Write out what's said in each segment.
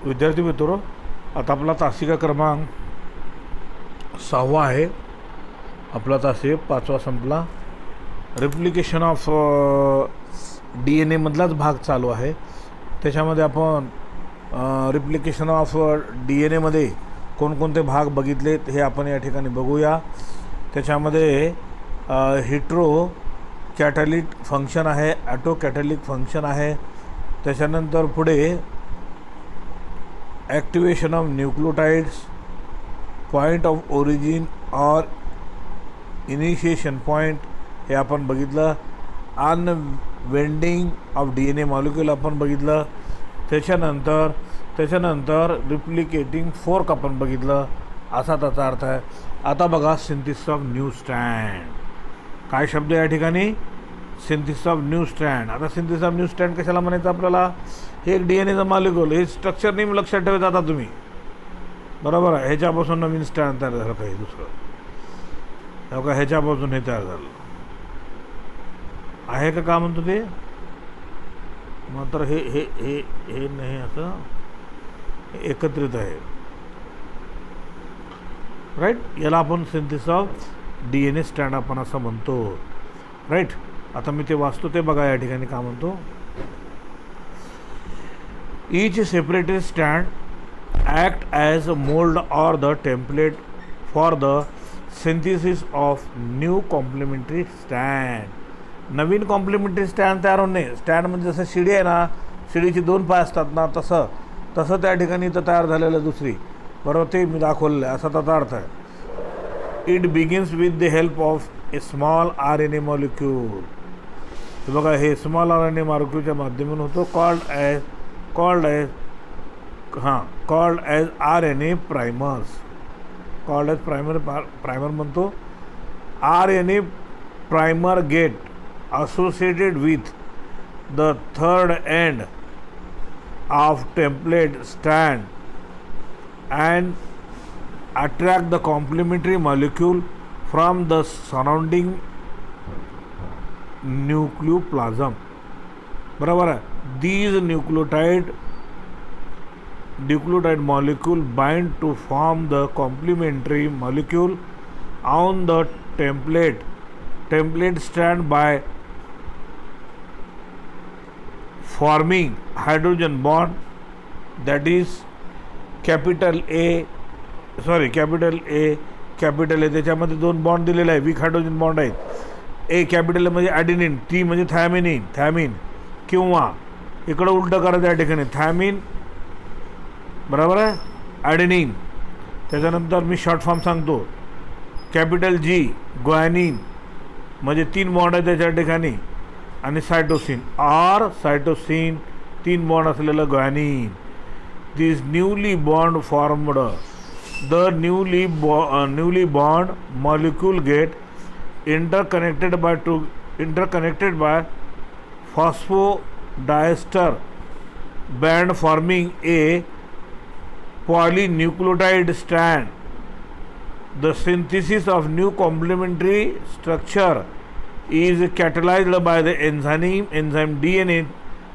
विद्यार्थी मित्रो, आता आपला तासिका क्रमांक 6वा आहे. आपला तासिक 5वा संपला. रिप्लिकेशन ऑफ DNA मधलाच भाग चालू आहे. त्याच्यामध्ये आपण रिप्लिकेशन ऑफ DNA मध्ये कोणकोणते भाग बघितलेत हे आपण या ठिकाणी बघूया. त्याच्यामध्ये हेट्रो कॅटॅलिट फंक्शन आहे, ॲटो कॅटॅलिक फंक्शन आहे. त्याच्यानंतर पुढे activation of nucleotides, point of origin और इनिशिएशन पॉईंट हे आपण बघितलं. अनवेंडिंग ऑफ DNA मॉलिक्यूल आपण बघितलं. त्याच्यानंतर रिप्लिकेटिंग फोर्क आपण बघितलं. असा त्याचा अर्थ आहे. आता बघा सिंथिसिस ऑफ न्यू स्ट्रँड. काय शब्द या ठिकाणी? सिंथिसिस ऑफ न्यू स्ट्रँड. आता सिंथिसिस ऑफ न्यू स्ट्रँड कशाला म्हणायचं आपल्याला? हे एक DNAचं मॉलिक्यूल, हे स्ट्रक्चर नेहमी लक्षात ठेवत आता तुम्ही, बरोबर आहे. ह्याच्यापासून नवीन स्ट्रँड तयार झालं, काही दुसरं हो का, ह्याच्यापासून हे तयार झालं आहे का म्हणतो ते? मात्र हे हे हे हे नाही, असं एकत्रित आहे, राईट. याला आपण सिंथिसिस ऑफ DNA स्ट्रँड आपण असं म्हणतो, राईट. आता मी ते वाचतो, ते बघा या ठिकाणी का म्हणतो. Each separated strand act as a mold or the template for the synthesis of new complementary strand. नवीन कॉम्प्लिमेंटरी स्टँड तयार होणे. स्टँड म्हणजे जसं शिडी आहे ना, शिडीची 2 पाय असतात ना, तसं त्या ठिकाणी इथं तयार झालेलं दुसरी, बरोबर, ते मी दाखवलेलं आहे, असा त्याचा अर्थ आहे. It begins with the help of A small RNA molecule. बघा, हे स्मॉल RNA मॉलिक्यूलच्या माध्यमातून होतो. called as RNA primers. called as primer म्हणतो. RNA primer get associated with the third end of template strand and attract the complementary molecule from the surrounding nucleoplasm. बराबर है. These nucleotide molecule bind to form the complementary molecule on the template strand by forming hydrogen bond, that is capital A. त्याच्यामध्ये 2 bond दिलेले आहे, weak hydrogen bond आहेत. ए capital म्हणजे ॲडिनिन, T म्हणजे थॅमिन, किंवा इकडं उलटं करायचं या ठिकाणी थॅमिन, बरोबर आहे, ॲडिनिन. त्याच्यानंतर मी शॉर्ट फॉर्म सांगतो, कॅपिटल G ग्वायनिन म्हणजे 3 बॉन्ड आहे त्याच्या ठिकाणी, आणि सायटोसिन 3 बॉन्ड असलेलं guanine. This newly bond formed, the newly bond molecule get interconnected by phosphodiester band forming a polynucleotide strand. The synthesis of new complementary structure is catalyzed by the enzyme DNA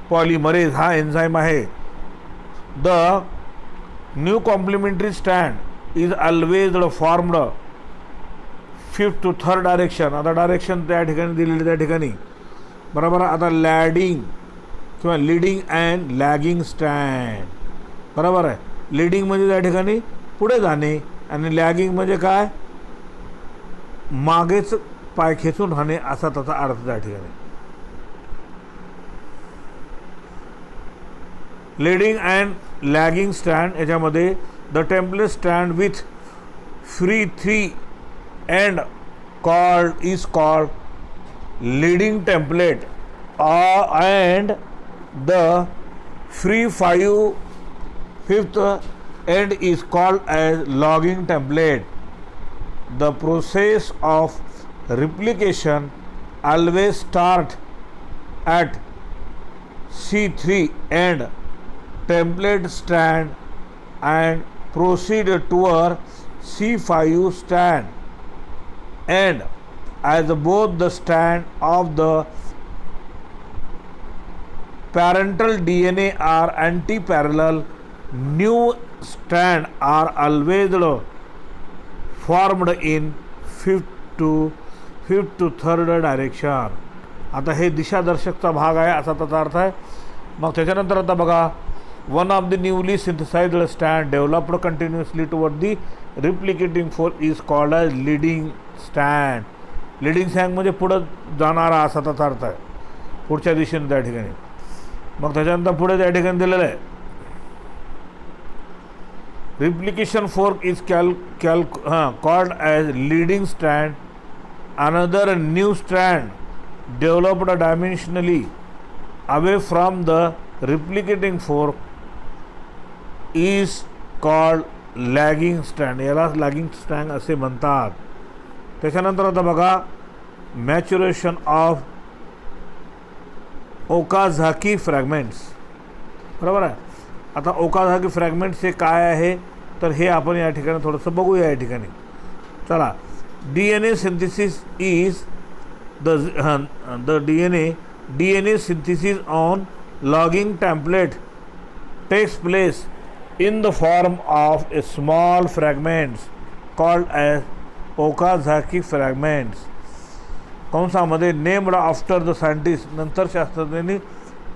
polymerase. हा enzyme आहे. The new complementary strand is always formed 5th to 3rd direction. आता direction त्या ठिकाणी दिलेली, त्या ठिकाणी, बरोबर. आता लॅडिंग किंवा लीडिंग अँड लॅगिंग स्टँड, बरोबर आहे. लीडिंग म्हणजे त्या ठिकाणी पुढे जाणे, आणि लॅगिंग म्हणजे काय, मागेच पाय खेचून राहणे, असा त्याचा अर्थ त्या ठिकाणी. लीडिंग अँड लॅगिंग स्टँड याच्यामध्ये the template stand with free 3 end is called leading template, and the free 5th end is called as logging template. The process of replication always start at C3 end template strand and proceed toward C5 strand, and as both the strand of the parental DNA are anti-parallel, new strand are always formed in fifth to third direction. आता हे दिशादर्शकचा भाग आहे असा त्याचा अर्थ आहे. मग त्याच्यानंतर आता बघा, one of the newly synthesized stand developed continuously toward the replicating force is called as leading stand. Leading stand म्हणजे पुढं जाणारा असा त्याचा अर्थ आहे, पुढच्या दिशेने त्या ठिकाणी. मग त्याच्यानंतर पुढे त्या ठिकाणी दिलेलं आहे, replication force is called as leading stand. Another new stand developed dimensionally away from the replicating force is called lagging stand. याला लॅगिंग स्टँड असे म्हणतात. त्याच्यानंतर आता बघा, मॅच्युरेशन ऑफ ओकाझाकी फ्रॅगमेंट्स. बरोबर आहे. आता ओकाझाकी फ्रॅगमेंट्स हे काय आहे तर हे आपण या ठिकाणी थोडंसं बघूया. या ठिकाणी चला, DNA synthesis is the DNA synthesis on logging template takes place in the form of a small fragments called as Okazaki fragments. कंसामध्ये नेम्ड आफ्टर द सायंटिस्ट. नंतर शास्त्रज्ञांनी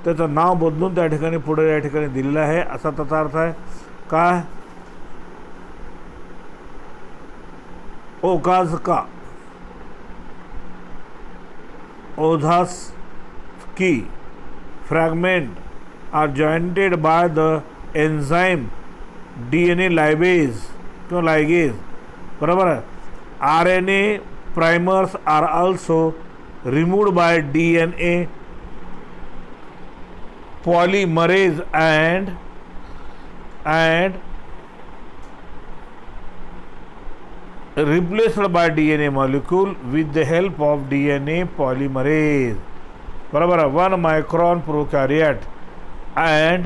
त्याचं नाव बदलून त्या ठिकाणी पुढे या ठिकाणी दिलेलं आहे असा त्याचा अर्थ आहे. काय Okazaki Okazaki fragment are jointed by the enzyme DNA ligase किंवा लायगेज. बरोबर आहे. RNA primers are also removed by DNA polymerase and replaced by DNA molecule with the help of DNA polymerase. बराबर है. 1 micron prokaryote and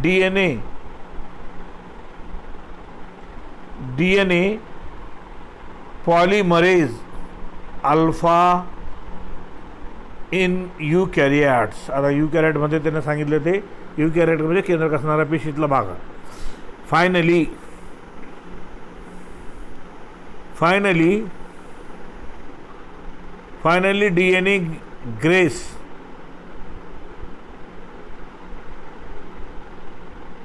DNA polymerase alpha in eukaryotes. आता eukaryote मध्ये त्यांनी सांगितले ते eukaryote म्हणजे केंद्रक असणारा पेशीतला भाग. Finally DNA grace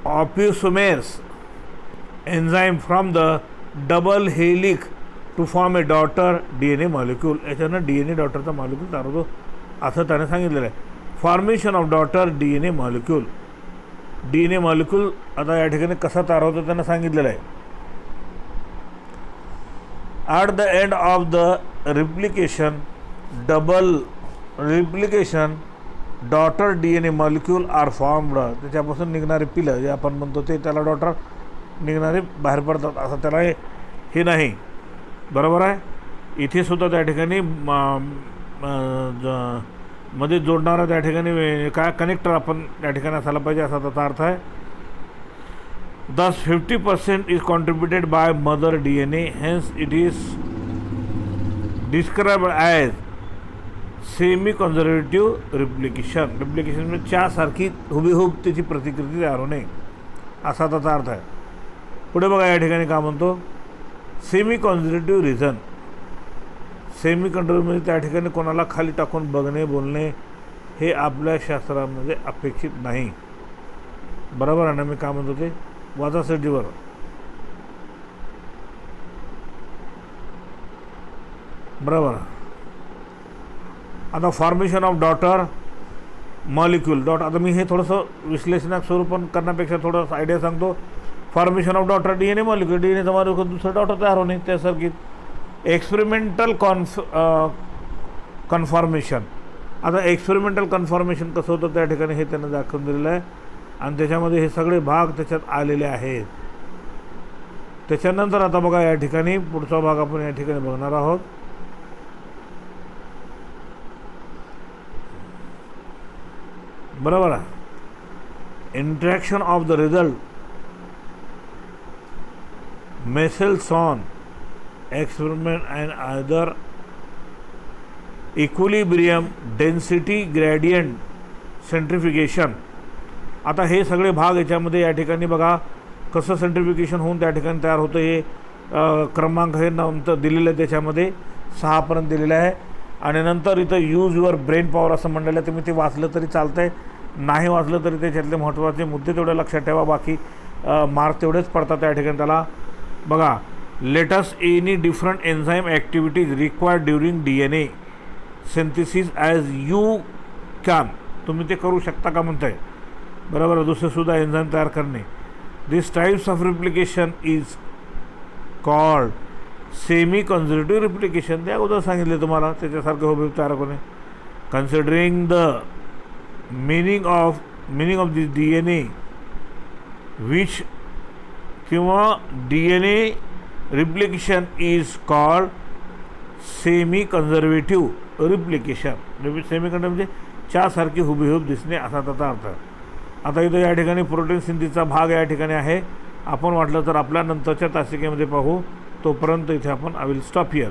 opisomeres enzyme from the double helix to form a daughter DNA molecule. याच्यानं DNA डॉटरचा मॉलिक्यूल तयार होतो असं त्याने सांगितलेलं आहे. Formation of daughter DNA molecule. DNA molecule आता या ठिकाणी कसा तयार होतो त्यानं सांगितलेलं आहे. At the end of the replication, daughter DNA molecule are formed. त्याच्यापासून निघणारे पिलं जे आपण म्हणतो ते त्याला डॉटर निघणारे बाहेर पडतात असं त्याला हे नाही. बरोबर आहे. इथे सुद्धा त्या ठिकाणी मध्ये जोडणारा त्या ठिकाणी काय कनेक्टर आपण त्या ठिकाणी असायला पाहिजे असा त्याचा अर्थ आहे. Thus 50% is contributed by mother DNA, hence it is described as semi-conservative replication. Replication म्हणजे चहासारखी हुबेहूब त्याची प्रतिकृती तयार होणे असा त्याचा अर्थ आहे. पुढे बघा या ठिकाणी काय म्हणतो, semi conservative reason. Semi control म्हणजे त्या ठिकाणी कोणाला खाली टाकून बघणे बोलणे हे आपल्या शास्त्रामध्ये अपेक्षित नाही. बरोबर आहे ना. मी काय म्हणतो ते वाचा सजीवर. बरोबर. आता फॉर्मेशन ऑफ डॉटर मॉलिक्यूल. आता मी हे थोडंसं विश्लेषणात्मक स्वरूपात करण्यापेक्षा थोडं आयडिया सांगतो. Formation of daughter DNA molecule. DNAचा मॉलिक्यूल दुसरं डॉटर तयार होणे त्यासारखी. Experimental conformation. आता एक्सपेरिमेंटल कन्फॉर्मेशन कसं होतं त्या ठिकाणी हे त्यांना दाखवून दिलेलं आहे आणि त्याच्यामध्ये हे सगळे भाग त्याच्यात आलेले आहेत. त्याच्यानंतर आता बघा या ठिकाणी पुढचा भाग आपण या ठिकाणी बघणार आहोत. बरोबर आहे. Interaction of the result Meselson experiment and other equilibrium density gradient centrifugation आता हे सगळे भाग याच्यामध्ये या ठिकाणी बघा कसं सेंट्रिफ्युगेशन होऊन त्या ठिकाणी तयार होतं, हे क्रमांक हे नंतर दिलेलं आहे, त्याच्यामध्ये 6पर्यंत दिलेलं आहे. आणि नंतर इथं यूज युअर ब्रेन पॉवर असं म्हणलेलं आहे. तुम्ही ते वाचलं तरी चालतं आहे, नाही वाचलं तरी त्याच्यातले महत्त्वाचे मुद्दे तेवढे लक्षात ठेवा, बाकी मार्क तेवढेच पडतात त्या ठिकाणी त्याला. बघा, let's any different enzyme activities required during DNA synthesis as you can. तुम्ही ते करू शकता का म्हणताय, बरोबर. दुसरेसुद्धा एन्झाईम तयार करणे. This types of replication is called semi conservative replication. त्या अगोदर सांगितले तुम्हाला, त्याच्यासारखे हुबेहूब तयार करणे. Considering the meaning of this DNA which किंवा DNA replication is called semi conservative replication. Semi conductive म्हणजे च्यासारखी हुबेहूब दिसणे असा त्याचा अर्थ. आता इथं या ठिकाणी प्रोटीन सिंथेसिसचा भाग या ठिकाणी आहे. आपण वाटलं तर आपल्या नंतरच्या तासिकेमध्ये पाहू. तोपर्यंत इथे आपण आय विल स्टॉप हिअर.